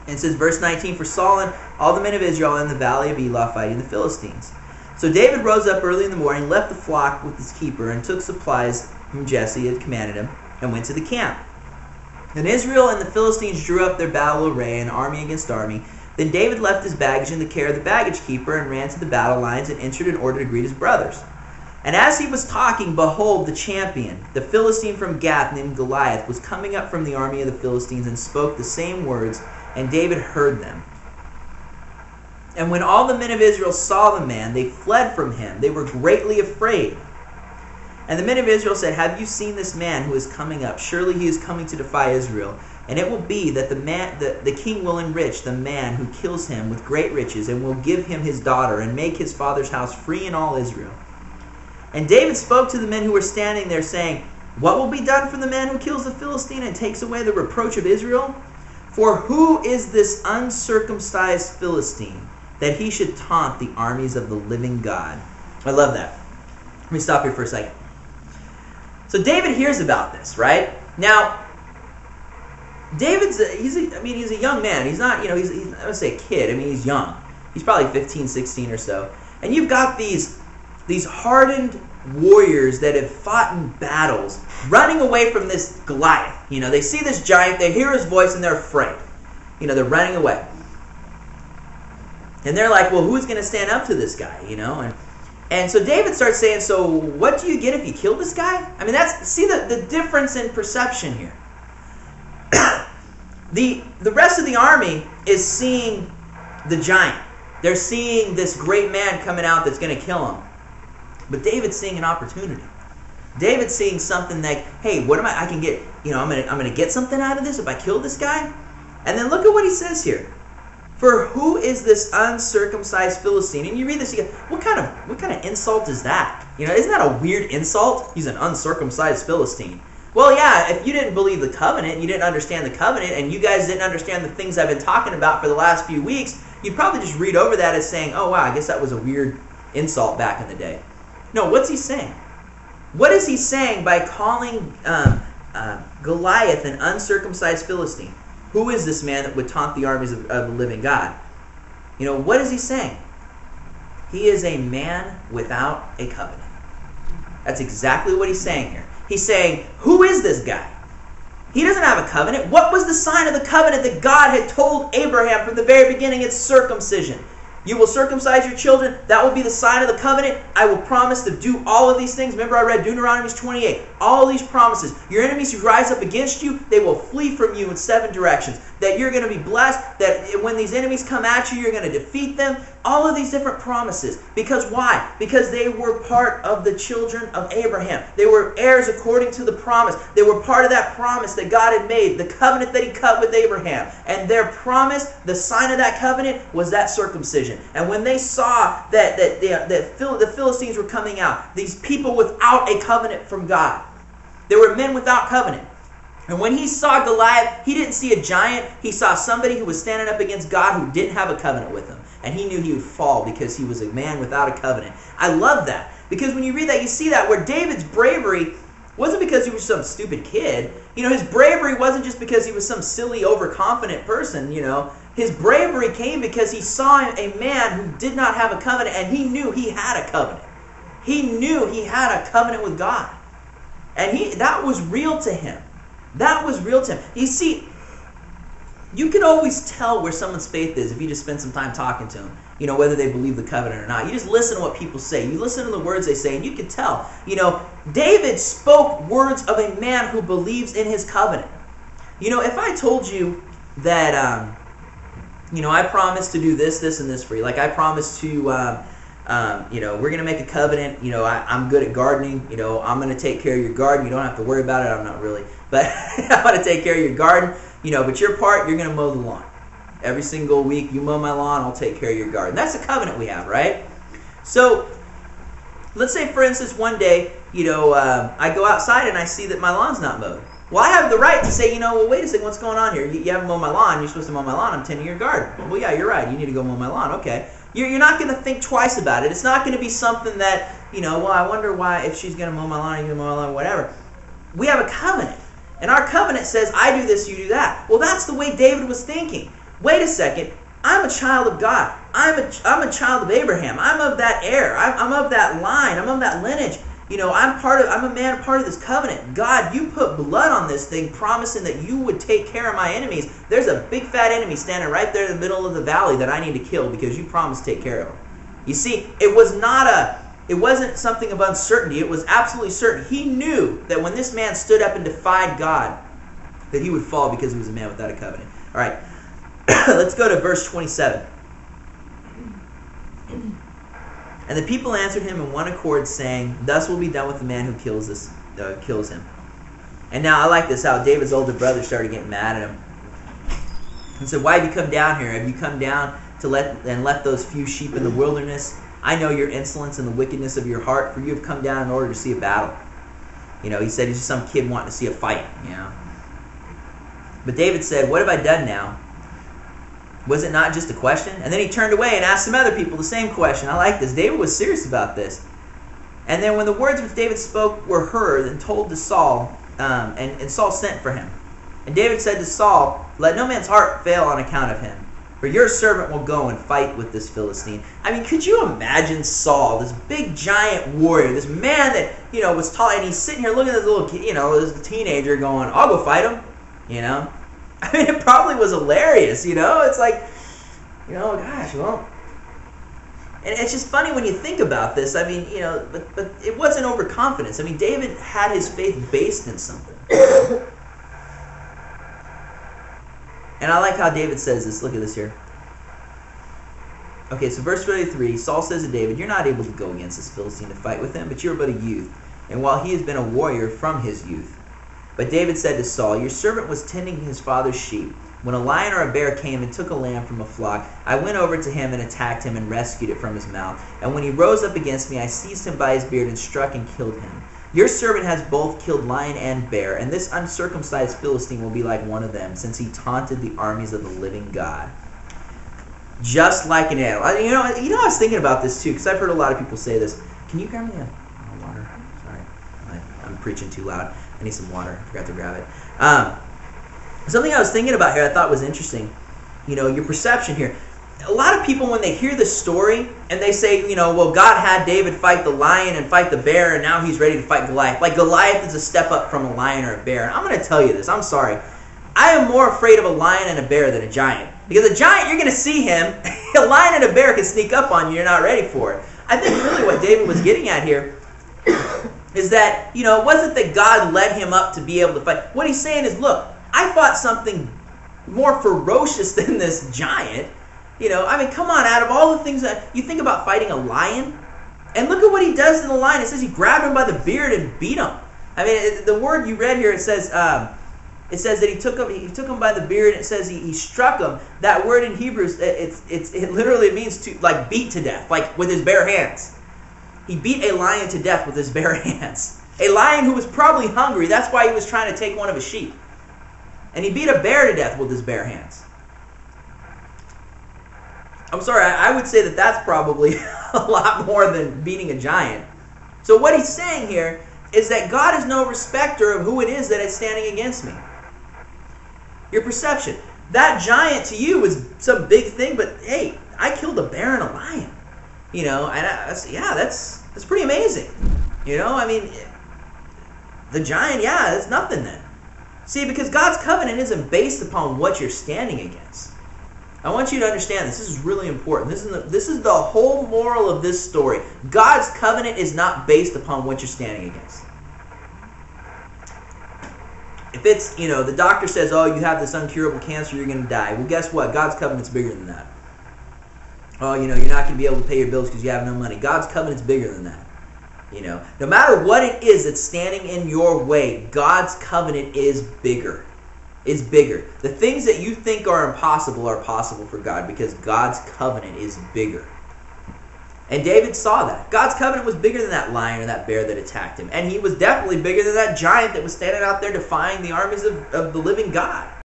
And it says, verse 19, for Saul and all the men of Israel in the valley of Elah fighting the Philistines. So David rose up early in the morning, left the flock with his keeper, and took supplies whom Jesse had commanded him, and went to the camp. And Israel and the Philistines drew up their battle array, and army against army. Then David left his baggage in the care of the baggage keeper, and ran to the battle lines, and entered in order to greet his brothers. And as he was talking, behold, the champion, the Philistine from Gath, named Goliath, was coming up from the army of the Philistines, and spoke the same words, and David heard them. And when all the men of Israel saw the man, they fled from him. They were greatly afraid. And the men of Israel said, have you seen this man who is coming up? Surely he is coming to defy Israel. And it will be that the king will enrich the man who kills him with great riches, and will give him his daughter, and make his father's house free in all Israel. And David spoke to the men who were standing there, saying, what will be done for the man who kills the Philistine and takes away the reproach of Israel? For who is this uncircumcised Philistine, that he should taunt the armies of the living God? I love that. Let me stop here for a second. So David hears about this, right? Now, David's he's a young man. He's not, he's I don't say a kid. I mean, he's young. He's probably 15, 16 or so. And you've got these hardened warriors that have fought in battles, running away from this Goliath. They see this giant, they hear his voice, and they're afraid. They're running away. And they're like, well, who's going to stand up to this guy, And so David starts saying, so what do you get if you kill this guy? I mean, see the difference in perception here. The rest of the army is seeing the giant. They're seeing this great man coming out that's going to kill him. But David's seeing an opportunity. David's seeing something like, hey, what am I can get, I'm going to get something out of this if I kill this guy? And then look at what he says here. For who is this uncircumcised Philistine? And you read this, you go, what kind of insult is that? Isn't that a weird insult? He's an uncircumcised Philistine. Well, yeah, if you didn't believe the covenant, and you didn't understand the covenant, and you guys didn't understand the things I've been talking about for the last few weeks, you'd probably just read over that as saying, oh, wow, I guess that was a weird insult back in the day. No, what's he saying? What is he saying by calling Goliath an uncircumcised Philistine? Who is this man that would taunt the armies of the living God? What is he saying? He is a man without a covenant. That's exactly what he's saying here. He's saying, who is this guy? He doesn't have a covenant. What was the sign of the covenant that God had told Abraham from the very beginning? It's circumcision. You will circumcise your children. That will be the sign of the covenant. I will promise to do all of these things. Remember, I read Deuteronomy 28. All of these promises. Your enemies who rise up against you, they will flee from you in 7 directions. That you're going to be blessed. That when these enemies come at you, you're going to defeat them. All of these different promises. Because why? Because they were part of the children of Abraham. They were heirs according to the promise. They were part of that promise that God had made. The covenant that he cut with Abraham. And their promise, the sign of that covenant, was that circumcision. And when they saw that the Philistines were coming out, these people without a covenant from God. There were men without covenant. And when he saw Goliath, he didn't see a giant. He saw somebody who was standing up against God who didn't have a covenant with him. And he knew he would fall because he was a man without a covenant. I love that. Because when you read that, you see that where David's bravery wasn't because he was some stupid kid. His bravery wasn't just because he was some silly, overconfident person, His bravery came because he saw a man who did not have a covenant, and he knew he had a covenant. He knew he had a covenant with God. And that was real to him. That was real to him. You see, you can always tell where someone's faith is if you just spend some time talking to them. Whether they believe the covenant or not. You just listen to what people say. You listen to the words they say, and you can tell. David spoke words of a man who believes in his covenant. If I told you that, I promise to do this, this, and this for you. Like I promise to, we're going to make a covenant. I'm good at gardening. I'm going to take care of your garden. You don't have to worry about it. I'm not really. But I'm going to take care of your garden. But your part, you're going to mow the lawn. Every single week, you mow my lawn, I'll take care of your garden. That's the covenant we have, right? So, let's say, for instance, one day, I go outside and I see that my lawn's not mowed. Well, I have the right to say, well, wait a second, what's going on here? You haven't mowed my lawn. You're supposed to mow my lawn. I'm tending your garden. Well, yeah, you're right. You need to go mow my lawn. Okay. You're not going to think twice about it. It's not going to be something that, well, I wonder why, if she's going to mow my lawn, you're going to mow my lawn, whatever. We have a covenant. And our covenant says, I do this, you do that. Well, that's the way David was thinking. wait a second, I'm a child of God. I'm a child of Abraham. I'm of that heir. I'm of that line. I'm of that lineage. I'm a man, part of this covenant. God, you put blood on this thing, promising that you would take care of my enemies. There's a big fat enemy standing right there in the middle of the valley that I need to kill because you promised to take care of him. You see, it wasn't something of uncertainty. It was absolutely certain. He knew that when this man stood up and defied God, that he would fall because he was a man without a covenant. All right, let's go to verse 27. And the people answered him in one accord, saying, "Thus will be done with the man who kills him." And now I like this, how David's older brother started getting mad at him. He said, "Why have you come down here? Have you come down to left those few sheep in the wilderness? I know your insolence and the wickedness of your heart, for you have come down in order to see a battle." He said he's just some kid wanting to see a fight. But David said, "What have I done now? Was it not just a question?" And then he turned away and asked some other people the same question. I like this. David was serious about this. And then when the words which David spoke were heard and told to Saul, and Saul sent for him. And David said to Saul, "Let no man's heart fail on account of him, for your servant will go and fight with this Philistine." I mean, could you imagine Saul, this big giant warrior, this man that, was tall, and he's sitting here looking at this little kid, this teenager going, "I'll go fight him," I mean, it probably was hilarious, It's like, gosh, well. And it's just funny when you think about this. I mean, but it wasn't overconfidence. I mean, David had his faith based in something. And I like how David says this. Look at this here. Okay, so verse 33, Saul says to David, "You're not able to go against this Philistine to fight with him, but you're but a youth, and while he has been a warrior from his youth." But David said to Saul, "Your servant was tending his father's sheep. When a lion or a bear came and took a lamb from a flock, I went over to him and attacked him and rescued it from his mouth. And when he rose up against me, I seized him by his beard and struck and killed him. Your servant has both killed lion and bear, and this uncircumcised Philistine will be like one of them, since he taunted the armies of the living God." Just like an animal. I was thinking about this too, because I've heard a lot of people say this. Can you grab me a water? Sorry, I'm preaching too loud. I need some water. I forgot to grab it. Something I was thinking about here I thought was interesting. Your perception here. A lot of people, when they hear this story and they say, well, God had David fight the lion and fight the bear, and now he's ready to fight Goliath. Like Goliath is a step up from a lion or a bear. And I'm going to tell you this. I'm sorry. I am more afraid of a lion and a bear than a giant. Because a giant, you're going to see him. A lion and a bear can sneak up on you. You're not ready for it. I think really what David was getting at here is that, it wasn't that God led him up to be able to fight. What he's saying is, look, I fought something more ferocious than this giant. Come on, out of all the things that you think about fighting a lion, and look at what he does to the lion. It says he grabbed him by the beard and beat him. I mean, the word you read here, it says that he took him by the beard, and it says he struck him. That word in Hebrew, it literally means to, like, beat to death, like with his bare hands. He beat a lion to death with his bare hands. A lion who was probably hungry. That's why he was trying to take one of his sheep. And he beat a bear to death with his bare hands. I'm sorry, I would say that that's probably a lot more than beating a giant. So what he's saying here is that God is no respecter of who it is that is standing against me. Your perception. That giant to you is some big thing, but hey, I killed a bear and a lion. That's pretty amazing. The giant, it's nothing then. See, because God's covenant isn't based upon what you're standing against. I want you to understand this. This is really important. This is the whole moral of this story. God's covenant is not based upon what you're standing against. If it's, the doctor says, oh, you have this uncurable cancer, you're going to die. Well, guess what? God's covenant's bigger than that. Oh, you're not going to be able to pay your bills because you have no money. God's covenant's bigger than that. No matter what it is that's standing in your way, God's covenant is bigger. Is bigger. The things that you think are impossible are possible for God because God's covenant is bigger. And David saw that. God's covenant was bigger than that lion or that bear that attacked him. And he was definitely bigger than that giant that was standing out there defying the armies of the living God.